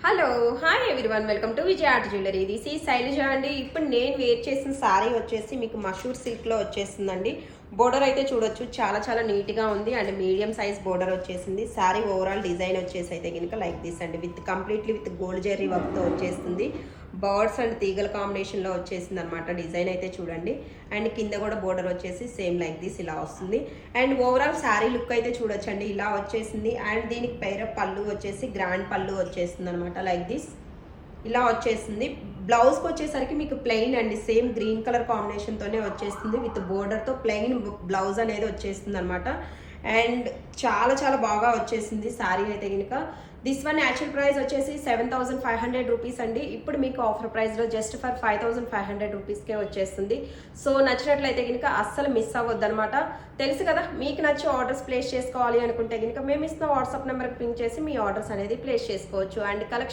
Hello hi everyone welcome to Vijaya art jewellery. This ఈ శైలజ అండి. ఇప్పుడు నేను వేర్ చేసిన సారీ వచ్చేసి మీకు మషూర్ సిల్క్లో వచ్చేసిందండి. బోర్డర్ అయితే చూడొచ్చు, చాలా చాలా నీట్గా ఉంది అండ్ మీడియం సైజ్ బోర్డర్ వచ్చేసింది. సారీ ఓవరాల్ డిజైన్ వచ్చేసి అయితే కనుక లైక్ దిస్ అండి, with completely with gold Jerry వర్క్తో వచ్చేస్తుంది. బర్డ్స్ అండ్ తీగల కాంబినేషన్లో వచ్చేసింది అనమాట. డిజైన్ అయితే చూడండి. అండ్ కింద కూడా బోర్డర్ వచ్చేసి సేమ్ లైక్ దిస్ ఇలా వస్తుంది. అండ్ ఓవరాల్ శారీ లుక్ అయితే చూడొచ్చండి, ఇలా వచ్చేసింది. అండ్ దీనికి పైన పళ్ళు వచ్చేసి గ్రాండ్ పళ్ళు వచ్చేస్తుంది అనమాట, లైక్ దిస్ ఇలా వచ్చేసింది. బ్లౌజ్కి వచ్చేసరికి మీకు ప్లెయిన్ అండి, సేమ్ గ్రీన్ కలర్ కాంబినేషన్తోనే వచ్చేస్తుంది. విత్ బోర్డర్తో ప్లెయిన్ బ్లౌజ్ అనేది వచ్చేస్తుంది అనమాట. అండ్ చాలా చాలా బాగా వచ్చేసింది శారీ అయితే కనుక. దిస్ వన్ యాక్చువల్ ప్రైస్ వచ్చేసి 7,500 రూపీస్ అండి. ఇప్పుడు మీకు ఆఫర్ ప్రైస్లో జస్ట్ ఫర్ 5,500 రూపీస్కే వచ్చేస్తుంది. సో నచ్చినట్లయితే కనుక అస్సలు మిస్ అవ్వద్దు అనమాట. తెలుసు కదా, మీకు నచ్చి ఆర్డర్స్ ప్లేస్ చేసుకోవాలి అనుకుంటే కనుక మేము ఇస్తున్న వాట్సాప్ నెంబర్కి పింక్ చేసి మీ ఆర్డర్స్ అనేది ప్లేస్ చేసుకోవచ్చు. And collection